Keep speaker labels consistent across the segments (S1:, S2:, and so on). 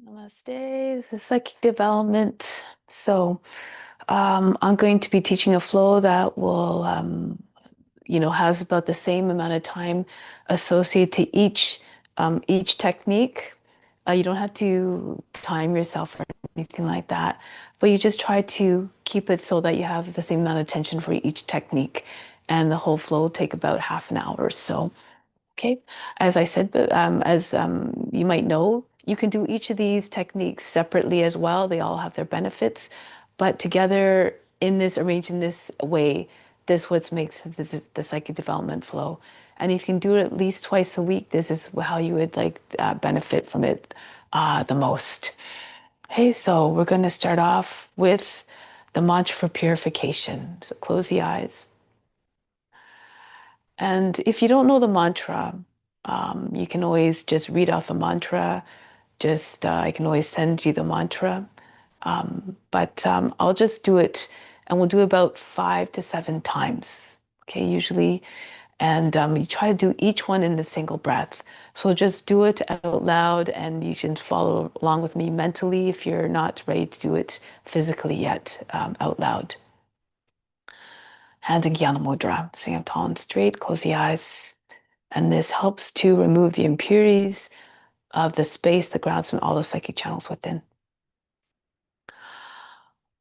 S1: Namaste. This is psychic development. I'm going to be teaching a flow that will, has about the same amount of time associated to each technique. You don't have to time yourself or anything like that, but you just try to keep it so that you have the same amount of attention for each technique, and the whole flow will take about half an hour or so. Okay, as I said, but as you might know, you can do each of these techniques separately as well. They all have their benefits, but together in this, arranged in this way, this what makes the psychic development flow. And if you can do it at least twice a week, this is how you would benefit from it the most. Okay, so we're going to start off with the mantra for purification. So close the eyes. And if you don't know the mantra, you can always just read off the mantra. I can always send you the mantra. But I'll just do it, and we'll do about 5 to 7 times. Okay, usually. And you try to do each one in a single breath. So just do it out loud, and you can follow along with me mentally if you're not ready to do it physically yet out loud. Hands in Jnana Mudra, sitting up tall and straight, close the eyes. And this helps to remove the impurities of the space, the grounds, and all the psychic channels within.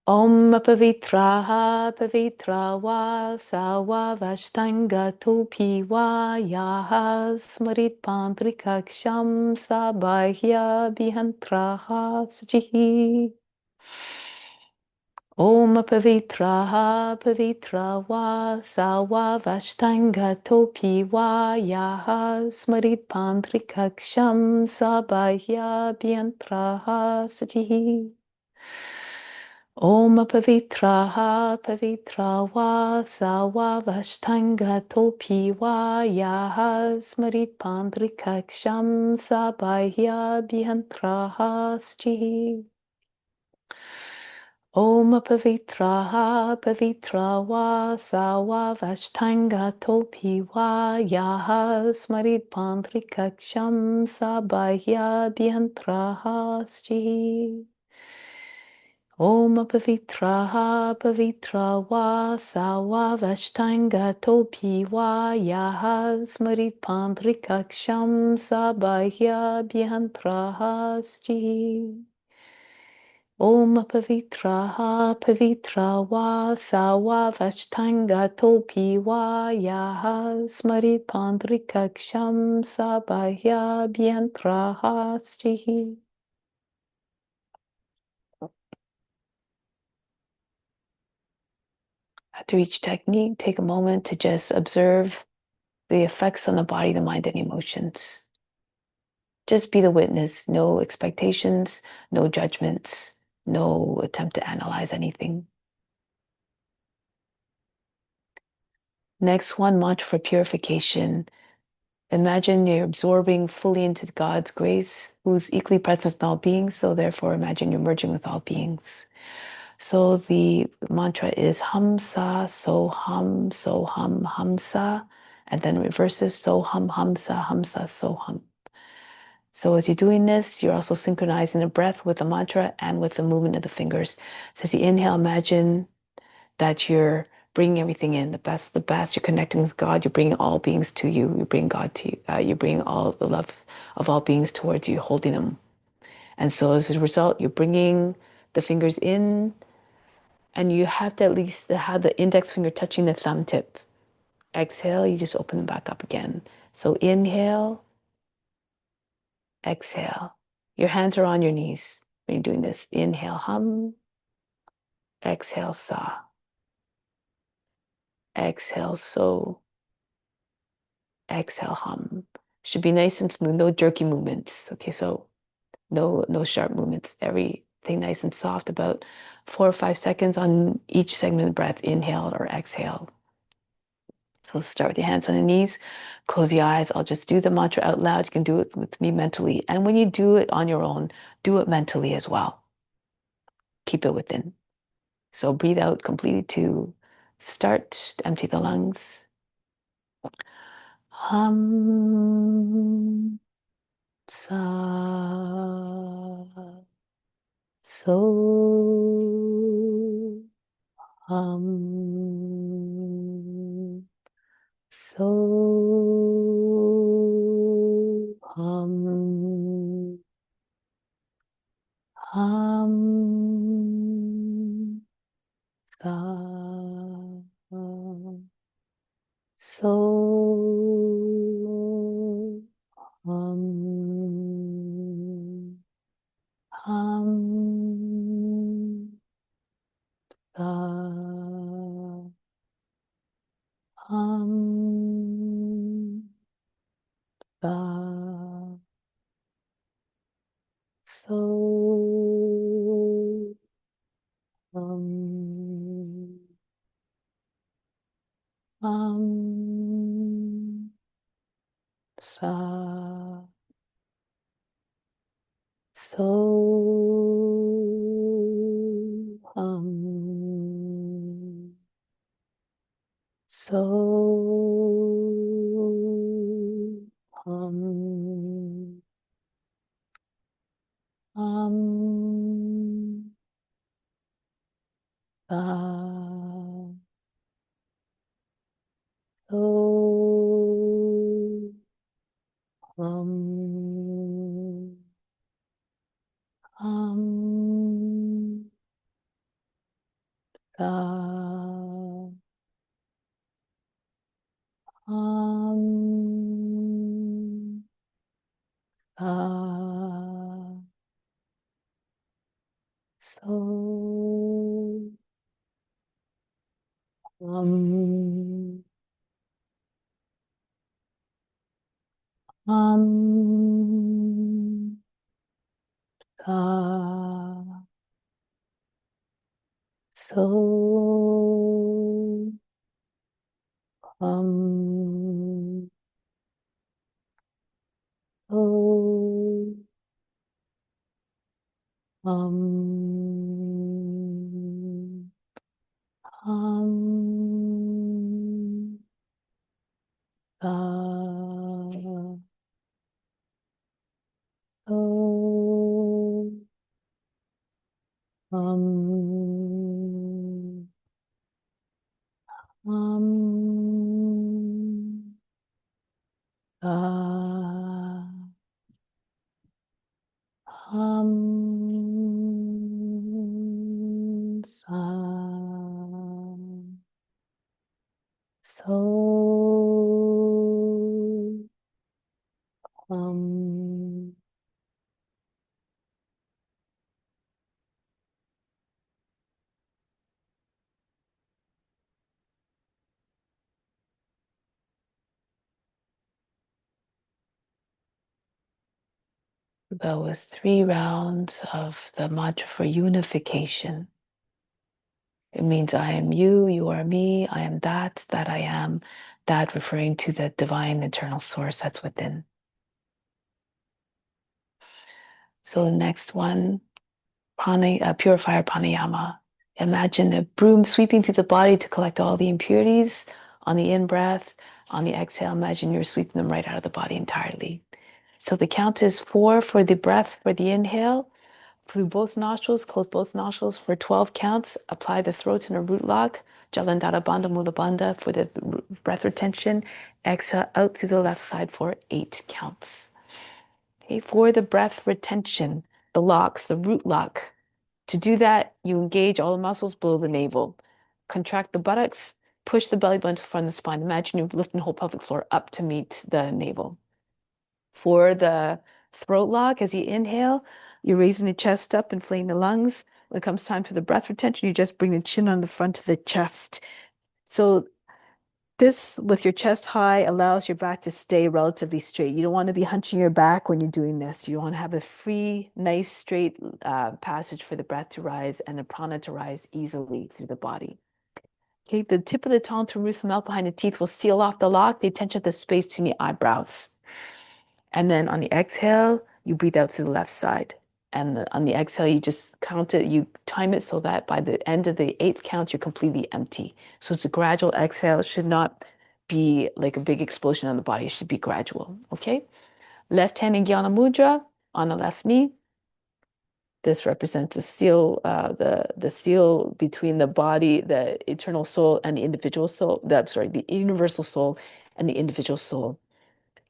S1: Om pavitraha pavitra va sawa vashtanga topi va yaha smarit pantrikaksham sabahya bihantraha sujihi. Om pavitraha pavitra va sawa vashtanga topi va yaha smarit pantrikaksham sabahya biantraha sajihi. Om pavitraha pavitra va sawa vashtanga topi va yaha smarit pantrikaksham sabahya biantraha sajihi. Om pavitraha pavitra va sawa vashtanga topi va yaha smarit pantrikaksham sabahya biantraha sji. Om pavitraha pavitra va sawa vashtanga topi va yaha smarit pantrikaksham sabahya biantraha sji. Om pavitraha pavitra va sawa vashtanga topi va yaha smarit pandrikaksham sabahya biantraha sjihi. After each technique, take a moment to just observe the effects on the body, the mind, and emotions. Just be the witness, no expectations, no judgments, no attempt to analyze anything. Next one, mantra for purification. Imagine you're absorbing fully into God's grace, who's equally present in all beings. So therefore, imagine you're merging with all beings. So the mantra is Hamsa, So Hum, So Hum, Hamsa, and then reverses So Hum, Hamsa, Hamsa, So Hum. So as you're doing this, you're also synchronizing the breath with the mantra and with the movement of the fingers. So as you inhale, imagine that you're bringing everything in, the best, the best. You're connecting with God. You're bringing all beings to you. You bring God to you. You bring all the love of all beings towards you, holding them. And so as a result, you're bringing the fingers in, and you have to at least have the index finger touching the thumb tip. Exhale, you just open them back up again. So inhale, exhale. Your hands are on your knees when you're doing this. Inhale, hum. Exhale, sa. Exhale, so. Exhale, hum. Should be nice and smooth, no jerky movements. Okay, so no sharp movements. Everything nice and soft, about 4 or 5 seconds on each segment of the breath, inhale or exhale. So start with your hands on the knees, close the eyes. I'll just do the mantra out loud. You can do it with me mentally. And when you do it on your own, do it mentally as well. Keep it within. So breathe out completely to start, empty the lungs. Hum. Sa. So so sa so hum sa hum sa so hum hum sa so so hum sa so hum hum sa hum sa so hum hum sa so hum so hum hum sa so hum hum sa hum sa so hum that was 3 rounds of the mantra for unification. It means I am you, you are me, I am that I am, that referring to the divine internal source that's within. So the next one, purifier pranayama. Imagine a broom sweeping through the body to collect all the impurities on the in-breath. On the exhale, imagine you're sweeping them right out of the body entirely. So the count is 4 for the breath for the inhale. Through both nostrils, close both nostrils for 12 counts. Apply the throat in a root lock. Jalandhara Bandha Mula Bandha for the breath retention. Exhale out through the left side for 8 counts. Okay, for the breath retention, the locks, the root lock. To do that, you engage all the muscles below the navel. Contract the buttocks, push the belly button to the front of the spine. Imagine you're lifting the whole pelvic floor up to meet the navel. For the throat lock, as you inhale, you're raising the chest up, inflating the lungs. When it comes time for the breath retention, you just bring the chin on the front of the chest. So this, with your chest high, allows your back to stay relatively straight. You don't want to be hunching your back when you're doing this. You want to have a free, nice, straight passage for the breath to rise and the prana to rise easily through the body. Okay, the tip of the tongue to roof the mouth behind the teeth will seal off the lock, the attention of the space between the eyebrows. And then on the exhale, you breathe out to the left side. And on the exhale, you just count it, you time it so that by the end of the 8th count, you're completely empty. So it's a gradual exhale. It should not be like a big explosion on the body. It should be gradual, okay? Left hand in Jnana Mudra on the left knee. This represents the seal, the seal between the body, the eternal soul, and the individual soul. The universal soul and the individual soul.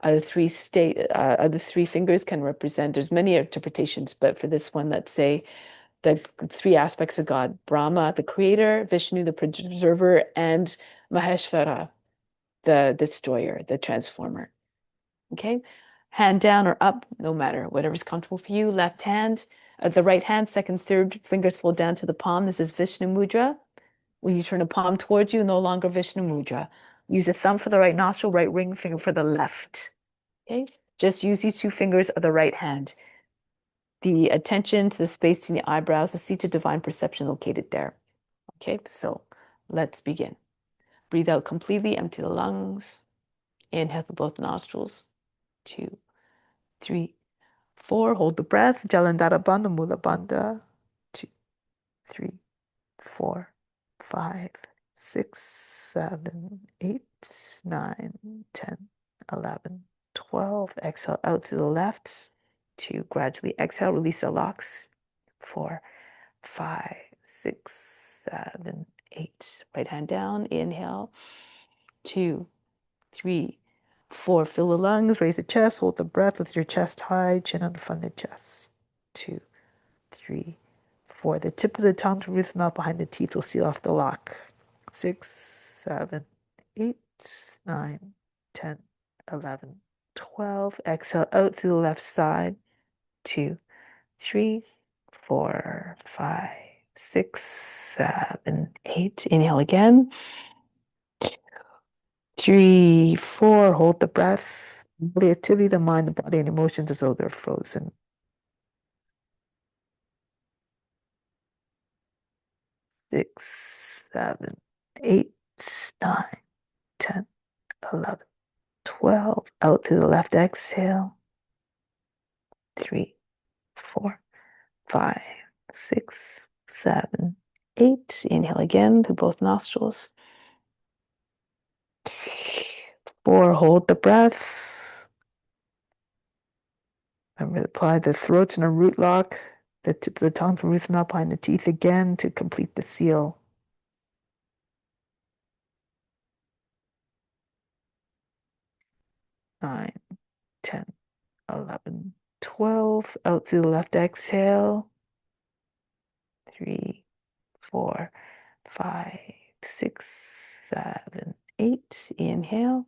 S1: Other three fingers can represent. There's many interpretations, but for this one, let's say the three aspects of God: Brahma, the creator; Vishnu, the preserver; and Maheshvara, the destroyer, the transformer. Okay, hand down or up, no matter, whatever's comfortable for you. Left hand, the right hand, second, third fingers fold down to the palm. This is Vishnu Mudra. When you turn the palm towards you, no longer Vishnu Mudra. Use the thumb for the right nostril, right ring finger for the left. Okay, just use these two fingers of the right hand. The attention to the space in the eyebrows, the seat of divine perception located there. Okay, so let's begin. Breathe out completely, empty the lungs. Inhale through both nostrils. 2, 3, 4. Hold the breath. Jalandhara Bandha, Mula Bandha. 2, 3, 4, 5, 6, 7, 8, 9, 10, 11, 12. Exhale out to the left. 2. Gradually exhale, release the locks. 4, 5, 6, 7, 8. Right hand down. Inhale. 2, 3, 4. Fill the lungs, raise the chest, hold the breath with your chest high, chin on the front of the chest. 2, 3, 4. The tip of the tongue to roof mouth behind the teeth will seal off the lock. 6, 7, 8, 9, 10, 11, 12. Exhale out through the left side. 2, 3, 4, 5, 6, 7, 8. Inhale again. 3, 4. Hold the breath. The activity of the mind, the body, and emotions as though they're frozen. 6, 7, 8, 9, 10, 11, 12. Out through the left exhale. 3, 4, 5, 6, 7, 8. Inhale again through both nostrils. 4. Hold the breath. Remember, apply the throat and a root lock. The tip of the tongue from roof mouth behind the teeth again to complete the seal. 9, 10, 11, 12. Out through the left exhale. 3, 4, 5, 6, 7, 8. Inhale.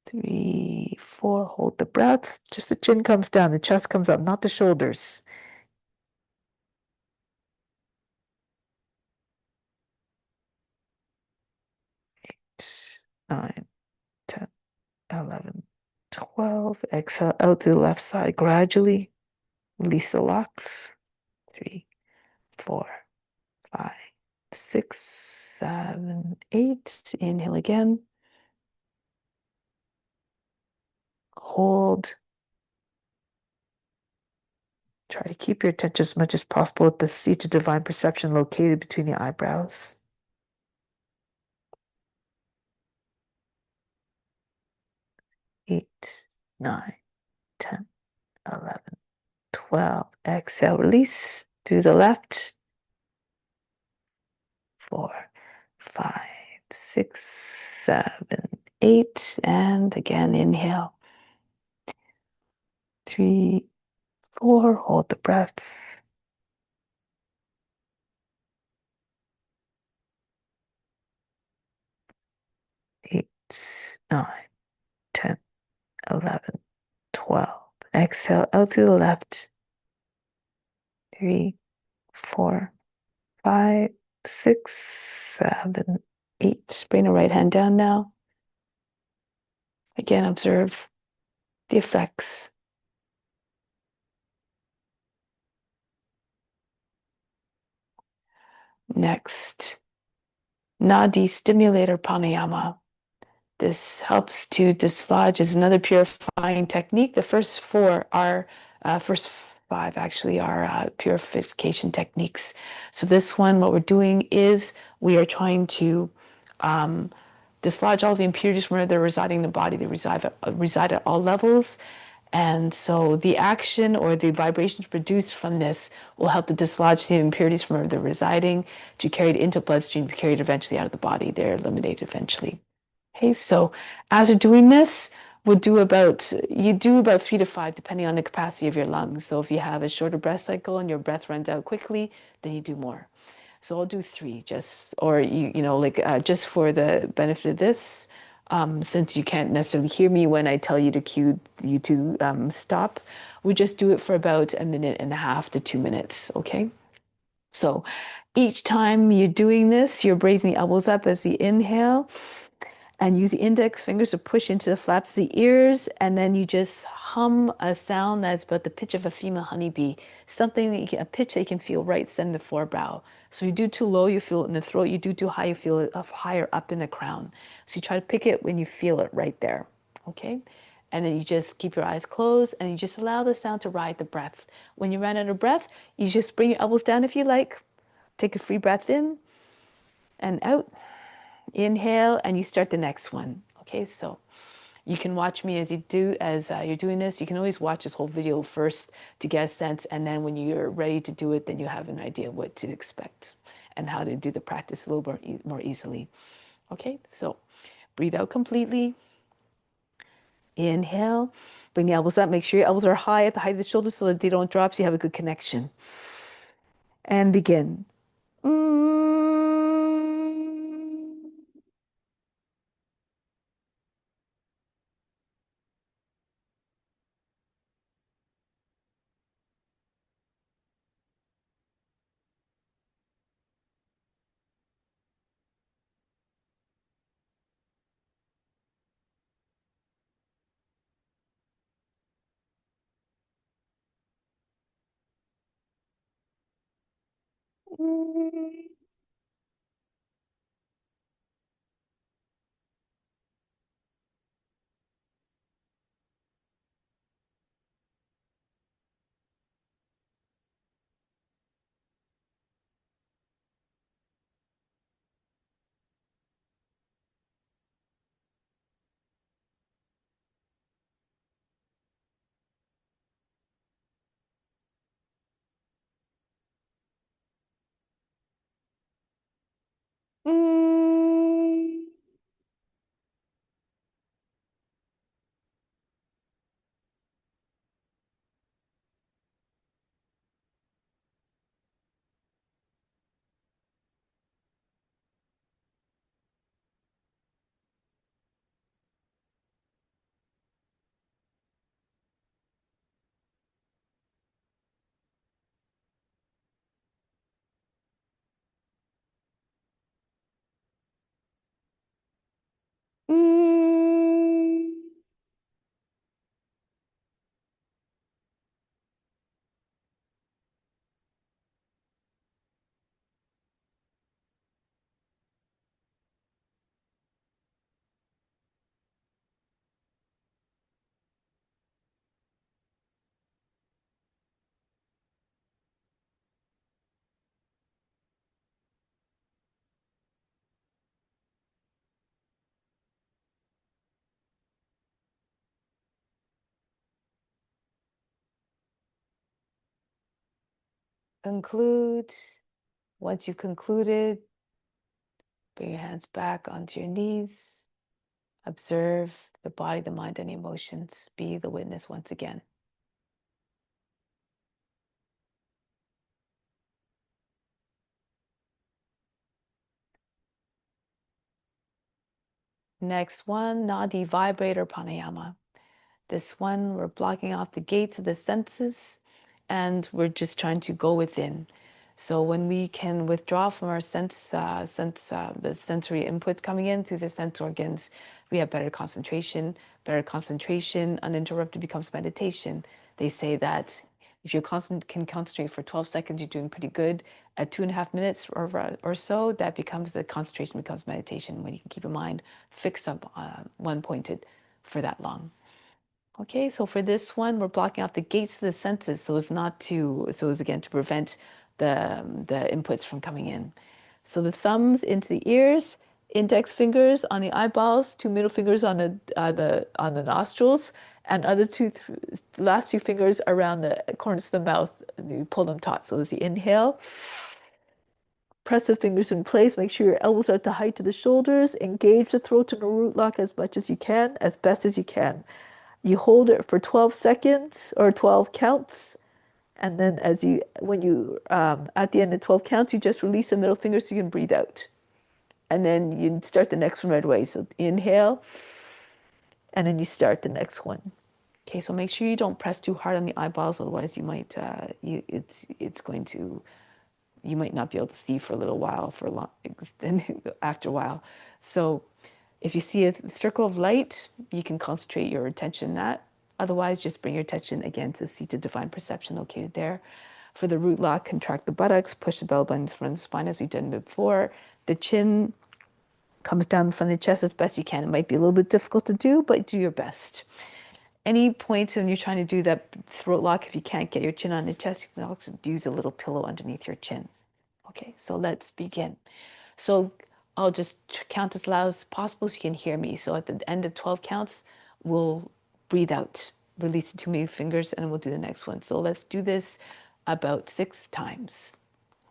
S1: 3, 4. Hold the breath. Just the chin comes down, the chest comes up, not the shoulders. 8, 9, 10, 11, 12. Exhale out to the left side gradually. Release the locks. 3, 4, 5, 6, 7, 8. Inhale again. Hold. Try to keep your attention as much as possible at the seat of divine perception located between the eyebrows. 8, 9, 10, 11, 12. Exhale, release through the left. 4, 5, 6, 7, 8. And again, inhale. 3, 4. Hold the breath. 8, 9, 10, 11, 12. Exhale out through the left. 3, 4, 5, 6, 7, 8. Bring the right hand down now. Again, observe the effects. Next, Nadi stimulator pranayama. This helps to dislodge, is another purifying technique. The first four are, first five actually are purification techniques. So this one, what we're doing is we are trying to dislodge all the impurities from where they're residing in the body. They reside at all levels. And so the action or the vibrations produced from this will help to dislodge the impurities from where they're residing, to carry it into bloodstream, to carry it eventually out of the body. They're eliminated eventually. Okay, so as you're doing this, you do about 3 to 5, depending on the capacity of your lungs. So if you have a shorter breath cycle and your breath runs out quickly, then you do more. So I'll do 3, just or just for the benefit of this, since you can't necessarily hear me when I tell you to cue you to stop. We just do it for about 1.5 to 2 minutes. Okay. So each time you're doing this, you're raising the elbows up as the inhale and use the index fingers to push into the flaps of the ears. And then you just hum a sound that's about the pitch of a female honeybee, something that a pitch that you can feel right in the forebrow. So you do too low, you feel it in the throat. You do too high, you feel it higher up in the crown. So you try to pick it when you feel it right there. Okay. And then you just keep your eyes closed and you just allow the sound to ride the breath. When you run out of breath, you just bring your elbows down if you like. Take a free breath in and out. Inhale, and you start the next one. Okay, so you can watch me as you're doing this. You can always watch this whole video first to get a sense, and then when you're ready to do it, then you have an idea what to expect and how to do the practice a little more easily. Okay, so breathe out completely. Inhale, bring the elbows up. Make sure your elbows are high at the height of the shoulders so that they don't drop, so you have a good connection. And begin. Conclude. Once you've concluded, bring your hands back onto your knees. Observe the body, the mind, and the emotions. Be the witness once again. Next one, Nadi vibrator pranayama. This one, we're blocking off the gates of the senses and we're just trying to go within. So when we can withdraw from our the sensory inputs coming in through the sense organs, we have better concentration. Better concentration, uninterrupted, becomes meditation. They say that if you can concentrate for 12 seconds, you're doing pretty good. At 2.5 minutes or so, that becomes the concentration becomes meditation when you can keep your mind fixed up one pointed for that long. Okay, so for this one, we're blocking out the gates of the senses so as again to prevent the inputs from coming in. So the thumbs into the ears Index fingers on the eyeballs, two middle fingers on the nostrils, and last two fingers around the corners of the mouth. You pull them taut. So as you inhale, press the fingers in place. Make sure your elbows are at the height of the shoulders. Engage the throat in a root lock as much as you can, as best as you can. You hold it for 12 seconds or 12 counts. And then when you, at the end of 12 counts, you just release the middle finger so you can breathe out. And then you start the next one right away. So inhale, and then you start the next one. Okay, so make sure you don't press too hard on the eyeballs, otherwise you might, it's going to, you might not be able to see for a little while, for a long, after a while. So if you see a circle of light, you can concentrate your attention on that. Otherwise, just bring your attention again to the seat of divine perception located there. For the root lock, contract the buttocks, push the belly button in front of the spine as we've done before. The chin comes down in front of the chest as best you can. It might be a little bit difficult to do, but do your best. Any points when you're trying to do that throat lock, if you can't get your chin on the chest, you can also use a little pillow underneath your chin. Okay, so let's begin. So I'll just count as loud as possible so you can hear me. So at the end of 12 counts, we'll breathe out, release the two middle fingers, and we'll do the next one. So let's do this about 6 times.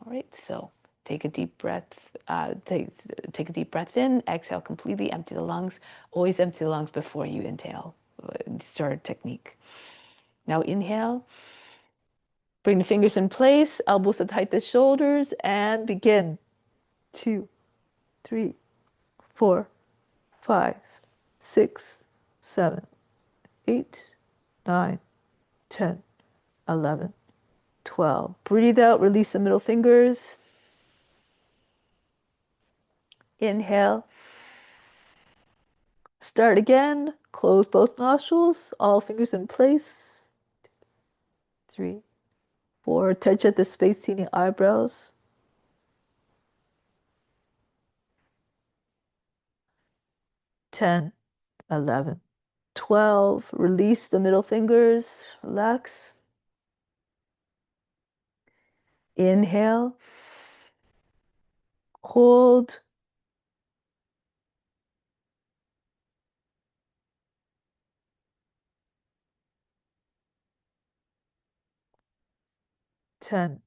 S1: All right, so take a deep breath. Take a deep breath in. Exhale completely. Empty the lungs. Always empty the lungs before you inhale. Start technique. Now inhale. Bring the fingers in place. Elbows at the height of the shoulders, and begin. 2, 3, 4, 5, 6, 7, 8, 9, 10, 11, 12. Breathe out. Release the middle fingers. Inhale. Start again. Close both nostrils. All fingers in place. 3, 4. Touch at the space between the eyebrows. 10, 11, 12. Release the middle fingers. Relax. Inhale. Hold. Ten,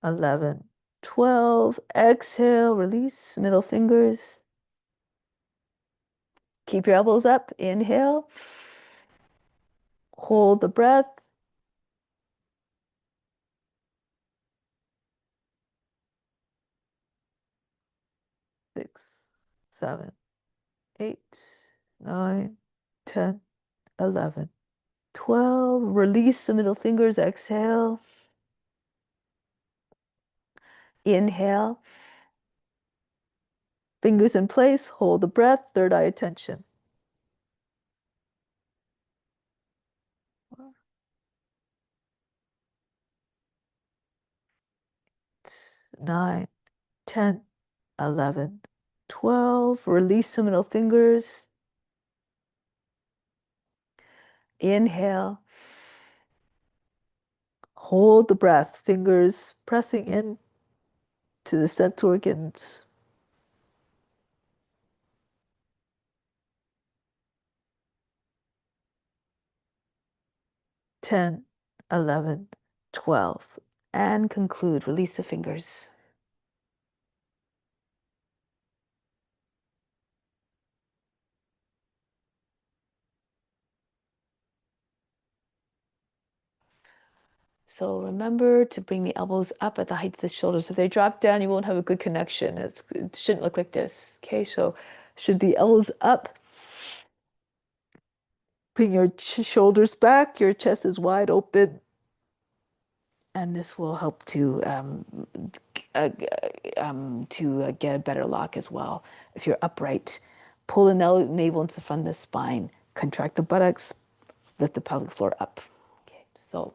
S1: 11, 12. Exhale. Release middle fingers. Keep your elbows up. Inhale. Hold the breath. 6, 7, 8, 9, 10, 11, 12. Release the middle fingers. Exhale. Inhale. Fingers in place. Hold the breath. Third eye attention. 9, 10, 11, 12. Release the middle fingers. Inhale. Hold the breath, fingers pressing in to the sense organs. 10, 11, 12. And conclude. Release the fingers. So remember to bring the elbows up at the height of the shoulders. If they drop down, you won't have a good connection. It shouldn't look like this. Okay, so should be elbows up. Bring your shoulders back. Your chest is wide open. And this will help to get a better lock as well. If you're upright, pull the navel into the front of the spine. Contract the buttocks. Lift the pelvic floor up. Okay, so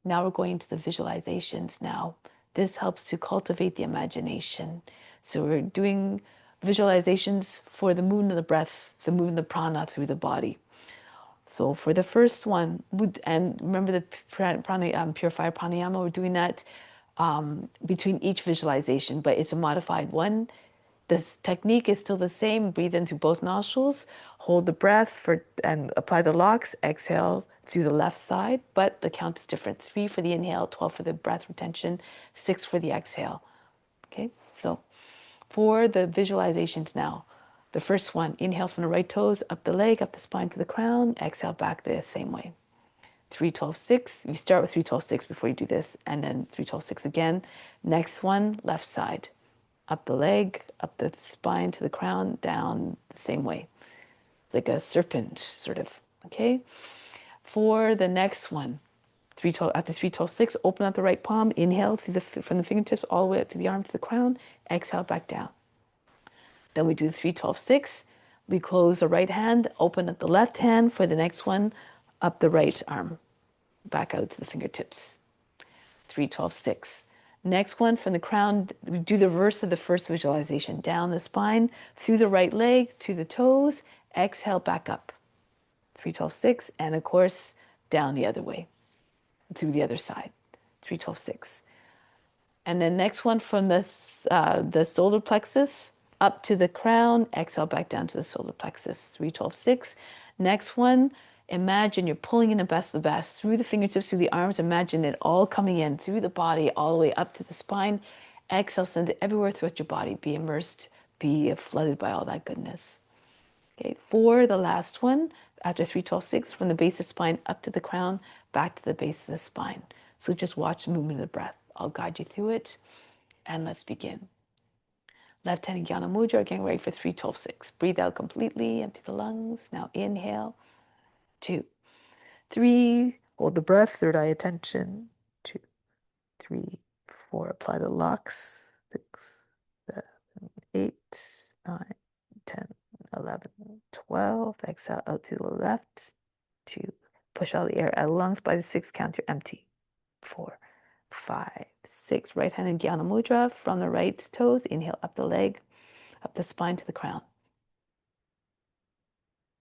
S1: now we're going to the visualizations now. This helps to cultivate the imagination. So we're doing visualizations for the movement of the breath, the movement of the prana through the body. So for the first one, and remember the purify pranayama, we're doing that between each visualization, but it's a modified one. This technique is still the same. Breathe in through both nostrils, hold the breath and apply the locks. Exhale through the left side, but the count is different. 3 for the inhale, 12 for the breath retention, 6 for the exhale. Okay, so for the visualizations now, the first one, inhale from the right toes, up the leg, up the spine to the crown. Exhale back the same way. 3, 12, 6. You start with 3, 12, 6 before you do this, and then 3, 12, 6 again. Next one, left side. Up the leg, up the spine to the crown, down the same way. Like a serpent, sort of. Okay? For the next one, 3, 12, after 3, 12, 6, open up the right palm. Inhale from the fingertips all the way up to the arm to the crown. Exhale back down. Then we do 3, 12, 6. We close the right hand, open up the left hand for the next one, up the right arm, back out to the fingertips. 3, 12, 6. Next one from the crown, we do the reverse of the first visualization. Down the spine, through the right leg to the toes. Exhale back up. 3, 12, 6. And of course, down the other way, through the other side. 3, 12, 6. And then next one from the solar plexus up to the crown. Exhale back down to the solar plexus. 3, 12, 6. Next one, imagine you're pulling in the best of the best through the fingertips, through the arms. Imagine it all coming in through the body, all the way up to the spine. Exhale, send it everywhere throughout your body. Be immersed, be flooded by all that goodness. Okay, for the last one, after 3, 12, 6, from the base of the spine up to the crown, back to the base of the spine. So just watch the movement of the breath. I'll guide you through it. And let's begin. Left hand Jnana Mudra, getting ready for 3, 12, 6. Breathe out completely, empty the lungs. Now inhale, 2, 3. Hold the breath, third eye attention. 2, 3, 4. Apply the locks. 6, 7, 8, 9, 10, 11, 12. Exhale out to the left. 2. Push all the air out of the lungs. By the 6th count, you're empty. 4, 5, 6. Right hand in Jnana Mudra. From the right toes, inhale up the leg, up the spine to the crown.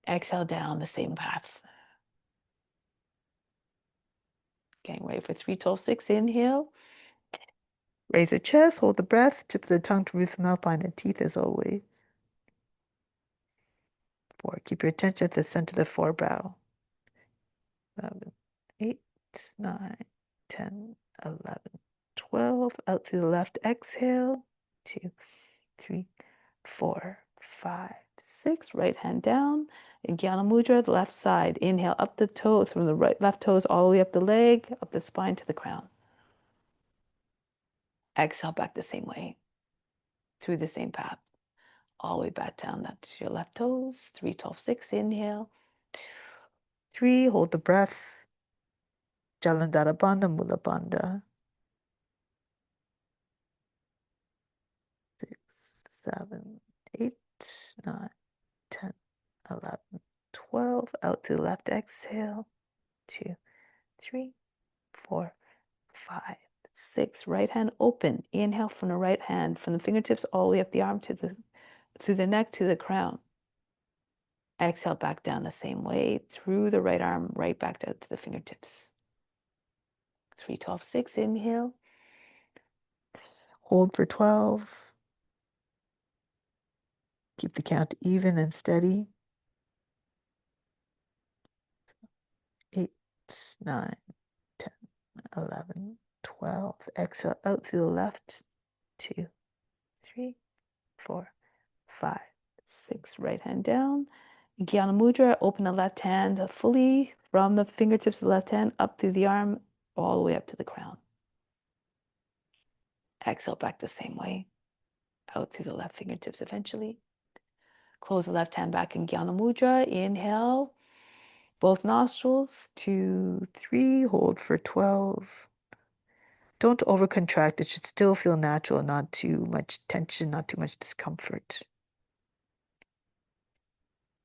S1: Exhale down the same path. Getting ready for 3, 12, 6. Inhale. Raise the chest, hold the breath, tip of the tongue to roof the mouth, behind the teeth as always. 4. Keep your attention at the center of the forebrow. 7, 8, 9, 10, 11, 12. Out to the left, exhale. 2, 3, 4, 5, 6. Right hand down. In Jnana Mudra, the left side. Inhale up the toes, from the right left toes all the way up the leg, up the spine to the crown. Exhale back the same way, through the same path. All the way back down. That's your left toes. 3, 12, 6. Inhale. 3. Hold the breath. Jalandhara Bandha, Mula Bandha. 6, 7, 8, 9, 10, 11, 12. Out to the left, exhale. 2, 3, 4, 5, 6. Right hand open. Inhale from the right hand, from the fingertips all the way up the arm through the neck to the crown. Exhale back down the same way, through the right arm, right back out to the fingertips. 3, 12, 6. Inhale. Hold for 12. Keep the count even and steady. 8, 9, 10, 11, 12. Exhale out to the left. 2, 3, 4, 5, 6. Right hand down. Jnana Mudra, open the left hand fully from the fingertips of the left hand up to the arm, all the way up to the crown. Exhale back the same way, out through the left fingertips eventually. Close the left hand back in Jnana Mudra. Inhale, both nostrils. 2, 3. Hold for 12. Don't overcontract. It should still feel natural, not too much tension, not too much discomfort.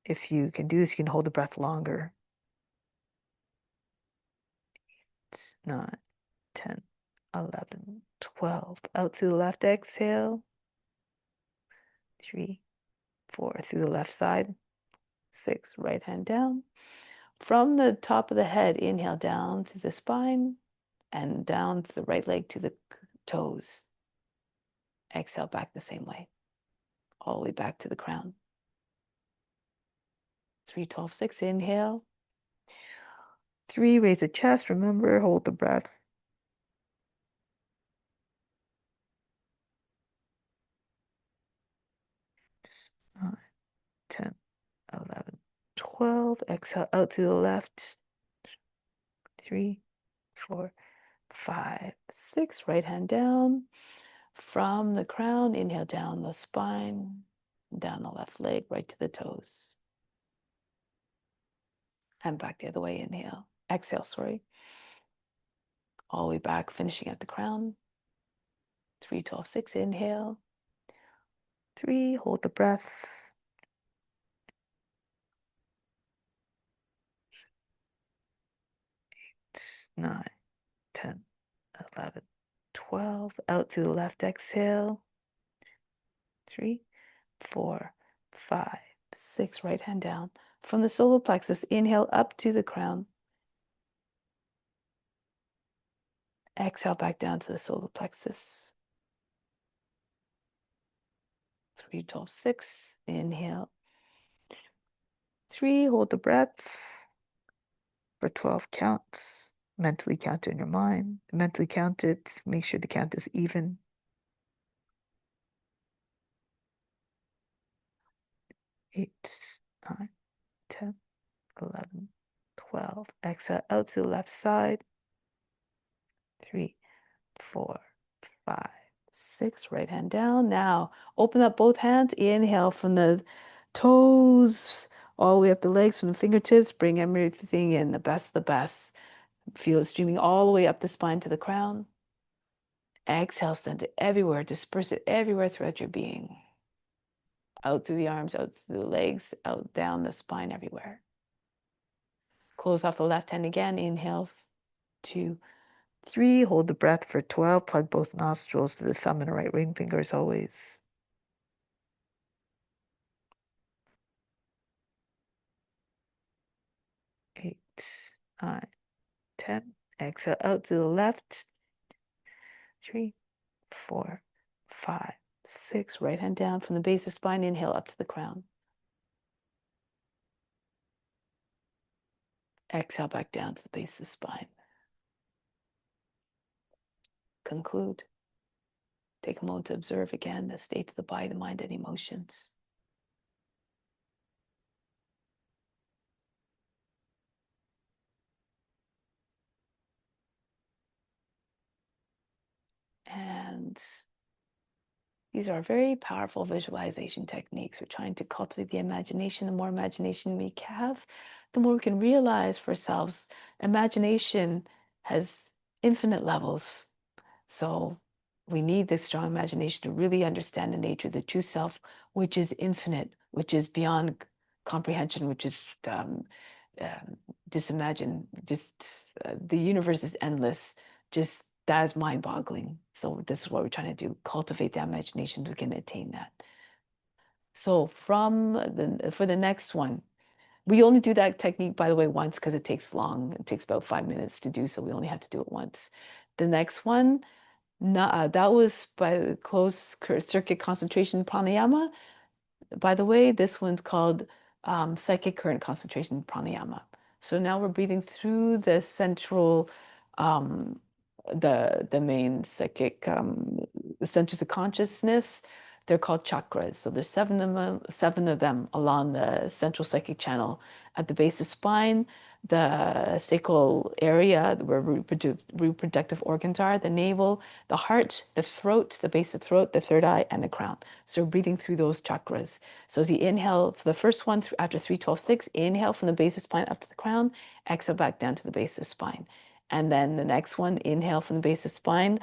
S1: If you can do this, you can hold the breath longer. 8, 9, 10, 11, 12. Out through the left, exhale. 3, 4. Through the left side. 6. Right hand down. From the top of the head, inhale down through the spine and down to the right leg to the toes. Exhale back the same way. all the way back to the crown. 3, 12, 6, inhale. 3, raise the chest, remember, hold the breath. 9, 10, 11, 12, exhale out to the left. 3, 4, 5, 6, right hand down. From the crown, inhale down the spine, down the left leg, right to the toes. And back the other way, inhale. Exhale, sorry. All the way back, finishing at the crown. 3, 12, 6, inhale. 3, hold the breath. 9, 10, 11, 12. Out to the left, exhale. 3, 4, 5, 6. Right hand down. From the solar plexus, inhale up to the crown. Exhale back down to the solar plexus. 3, 12, 6. Inhale. 3, hold the breath for 12 counts. Mentally count it in your mind. Mentally count it. Make sure the count is even. 8, 9, 10, 11, 12. Exhale out to the left side. 3, 4, 5, 6. Right hand down. Now open up both hands. Inhale from the toes all the way up the legs, from the fingertips. Bring everything in, the best of the best. Feel it streaming all the way up the spine to the crown. Exhale, send it everywhere. Disperse it everywhere throughout your being. Out through the arms, out through the legs, out down the spine, everywhere. Close off the left hand again. Inhale. 2, 3. Hold the breath for 12. Plug both nostrils to the thumb and right ring finger as always. 8, 9, 10. Exhale out to the left. 3, 4, 5, 6. Right hand down from the base of spine. Inhale up to the crown. Exhale back down to the base of the spine. Conclude. Take a moment to observe again the state of the body, the mind, and emotions. And these are very powerful visualization techniques. We're trying to cultivate the imagination. The more imagination we have, the more we can realize for ourselves. Imagination has infinite levels. So we need this strong imagination to really understand the nature of the true self, which is infinite, which is beyond comprehension, which is just imagine, the universe is endless. Just that is mind-boggling. So this is what we're trying to do: cultivate the imagination so we can attain that. So for the next one, we only do that technique, by the way, once because it takes long. It takes about 5 minutes to do, so we only have to do it once. The next one, that was by closed circuit concentration pranayama. By the way, this one's called psychic current concentration pranayama. So now we're breathing through the central, um, the main psychic, the centers of consciousness. They're called chakras. So there's seven of them along the central psychic channel at the base of spine, the sacral area where reproductive organs are, the navel, the heart, the throat, the base of the throat, the third eye, and the crown. So we're breathing through those chakras. So as you inhale for the first one, after 3, 12, 6, inhale from the base of spine up to the crown, exhale back down to the base of spine. And then the next one, inhale from the base of spine,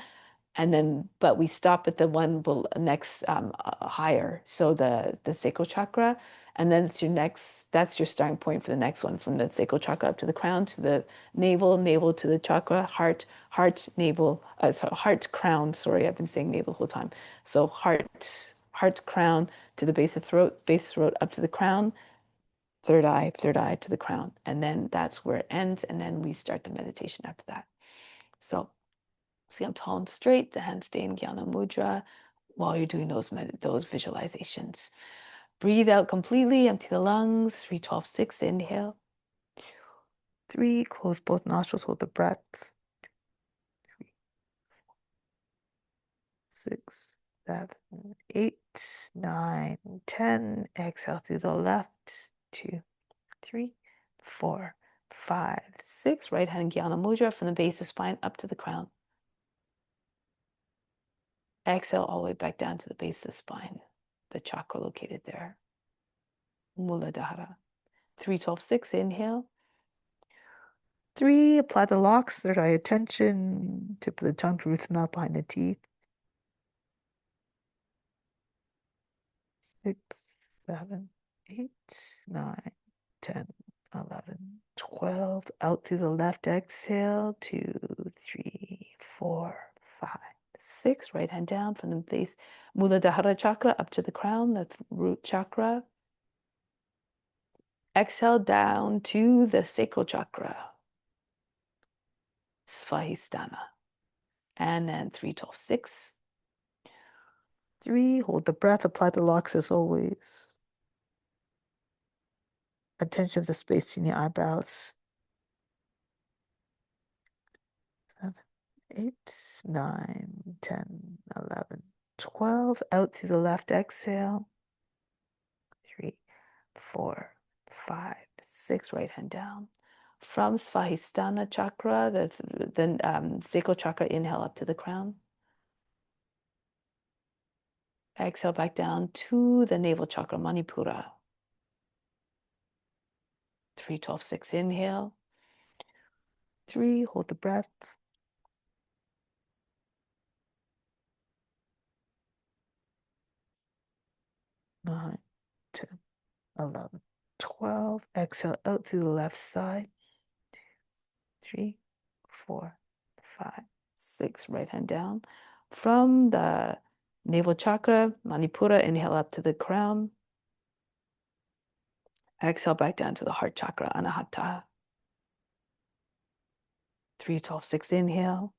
S1: and then but we stop at the one next higher, so the sacral chakra, and then it's your next, that's your starting point for the next one, from the sacral chakra up to the crown, to the navel, navel to the chakra, heart, heart, navel, heart, crown, sorry, I've been saying navel the whole time. So heart, crown to the base of throat, base of throat up to the crown, third eye to the crown, and then that's where it ends, and then we start the meditation after that. So see, I'm tall and straight, the hands stay in Jnana Mudra. while you're doing those visualizations. Breathe out completely, empty the lungs. 3, 12, 6, inhale. 3, close both nostrils, hold the breath. 3, 6, 7, 8, 9, 10. Exhale through the left. 2, 3, 4, 5, 6. Right hand Jnana Mudra from the base of the spine up to the crown. Exhale all the way back down to the base of the spine, the chakra located there. Muladhara. 3, 12, 6. Inhale. 3, apply the locks, third eye attention, tip of the tongue to roots of the mouth behind the teeth. 6, 7, 8, 9, 10, 11, 12. Out through the left exhale. 2, 3, 4, 5, 6. Right hand down from the base, Muladhara chakra up to the crown, the root chakra. Exhale down to the sacral chakra, Svahistana. And then 3, 12, 6. 3, hold the breath, apply the locks as always. Attention to the space in your eyebrows. 7, 8, 9, 10, 11, 12. Out through the left exhale. 3, 4, 5, 6. Right hand down. From Svahistana chakra, the sacral chakra, inhale up to the crown. Exhale back down to the navel chakra, Manipura. 3, 12, 6. Inhale. 3, hold the breath. 9, 10, 11, 12. Exhale out through the left side. 3, 4, 5, 6. Right hand down. From the navel chakra, Manipura, inhale up to the crown. Exhale back down to the heart chakra, Anahata. 3, 12, 6. Inhale.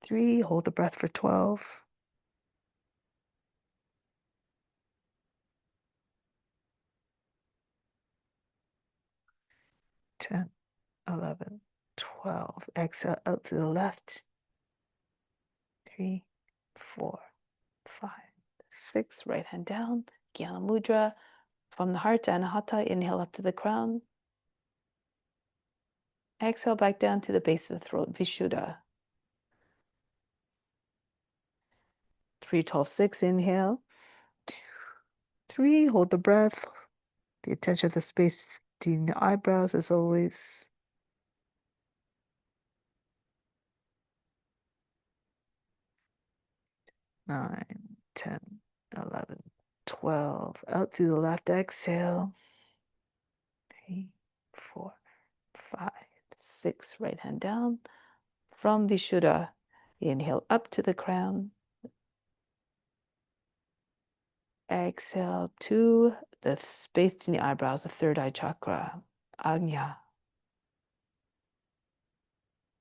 S1: 3, hold the breath for 12. 10, 11, 12. Exhale out to the left. 3, 4, 5, 6. Right hand down. Jnana Mudra. From the heart to Anahata, inhale up to the crown. Exhale back down to the base of the throat, Vishuddha. 3, 12, 6. Inhale. 3, hold the breath. The attention of the space between the eyebrows as always. 9, 10, 11, 12. Out through the left exhale. 3, 4, 5, 6. Right hand down. From Vishuddha, inhale up to the crown. Exhale to the space between the eyebrows, the third eye chakra, Ajna.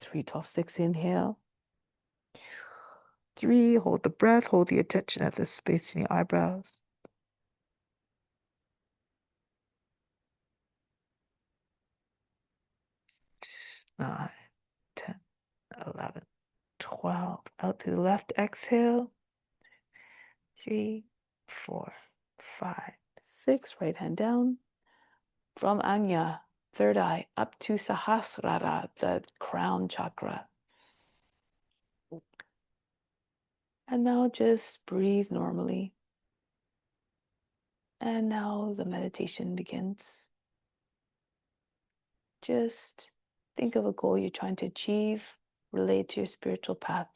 S1: 3, 12, 6. Inhale. 3, hold the breath, hold the attention at the space in the eyebrows. 9, 10, 11, 12. Out through the left exhale. 3, 4, 5, 6. Right hand down. From Ajna, third eye, up to Sahasrara, the crown chakra. And now just breathe normally. And now the meditation begins. Just think of a goal you're trying to achieve, relate to your spiritual path.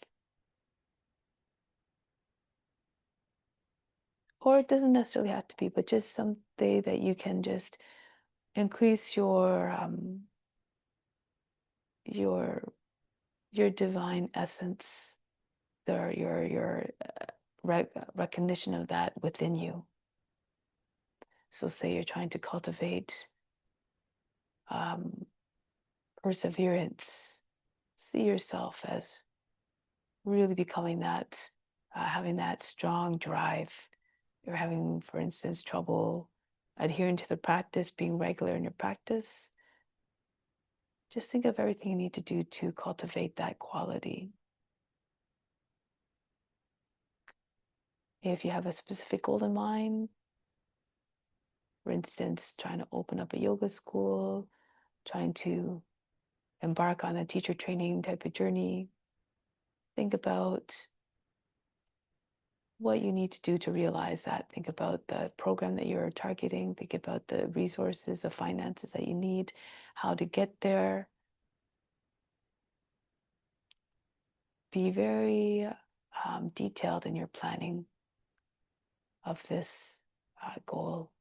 S1: Or it doesn't necessarily have to be, but just something that you can just increase your divine essence, or your recognition of that within you. So say you're trying to cultivate perseverance. See yourself as really becoming that having that strong drive. You're having, for instance, trouble adhering to the practice, being regular in your practice. Just think of everything you need to do to cultivate that quality. If you have a specific goal in mind, for instance, trying to open up a yoga school, trying to embark on a teacher training type of journey, think about what you need to do to realize that. Think about the program that you're targeting. Think about the resources, the finances that you need, how to get there. Be very detailed in your planning of this goal.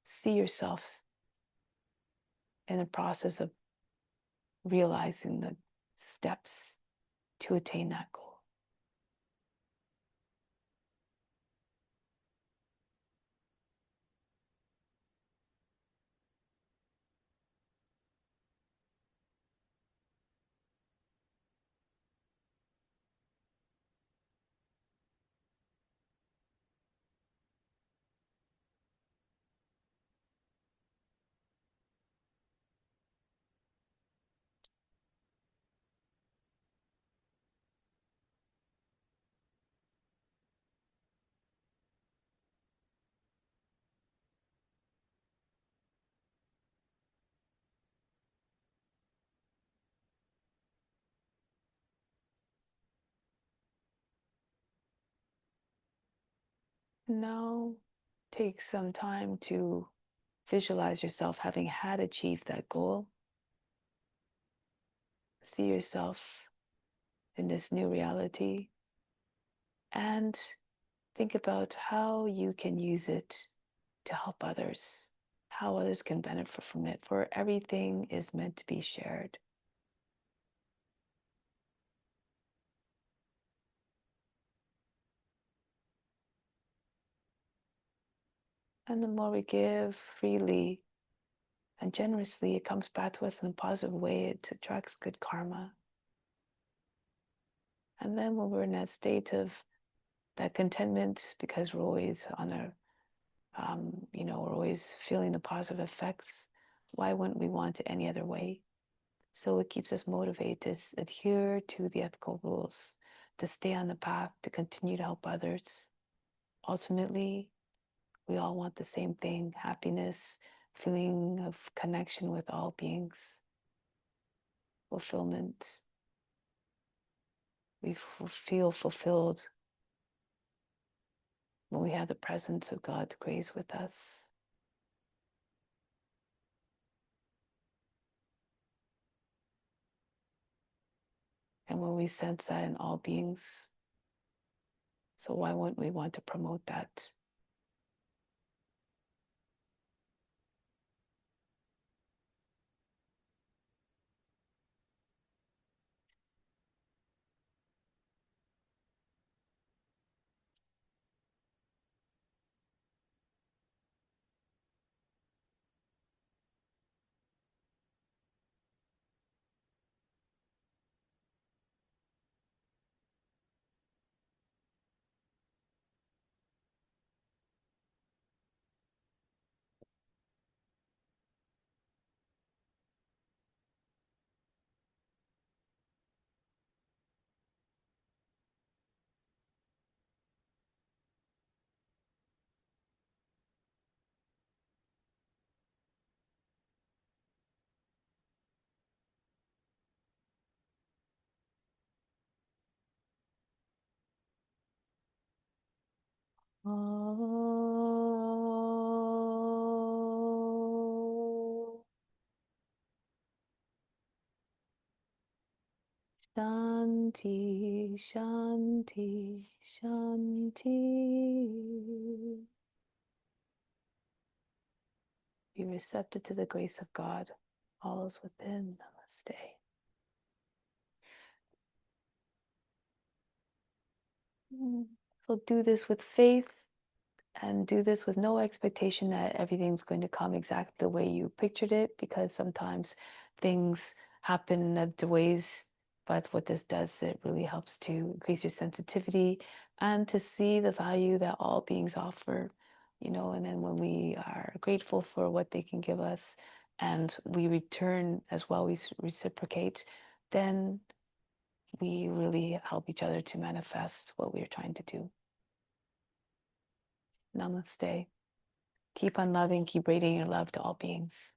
S1: See yourself in the process of realizing the steps to attain that goal. Now, take some time to visualize yourself having had achieved that goal. See yourself in this new reality and think about how you can use it to help others, how others can benefit from it, for everything is meant to be shared. And the more we give freely and generously, it comes back to us in a positive way. It attracts good karma. And then when we're in that state of that contentment, because we're always on a, we're always feeling the positive effects, why wouldn't we want it any other way? So it keeps us motivated to adhere to the ethical rules, to stay on the path, to continue to help others. Ultimately, we all want the same thing: happiness, feeling of connection with all beings, fulfillment. We feel fulfilled when we have the presence of God's grace with us. And when we sense that in all beings, so why wouldn't we want to promote that? Oh, Shanti, Shanti, Shanti. Be receptive to the grace of God. All is within. Namaste. So do this with faith and do this with no expectation that everything's going to come exactly the way you pictured it, because sometimes things happen the ways But what this does, it really helps to increase your sensitivity and to see the value that all beings offer, and then when we are grateful for what they can give us and we return as well, we reciprocate, then we really help each other to manifest what we're trying to do. Namaste. Keep on loving, keep radiating your love to all beings.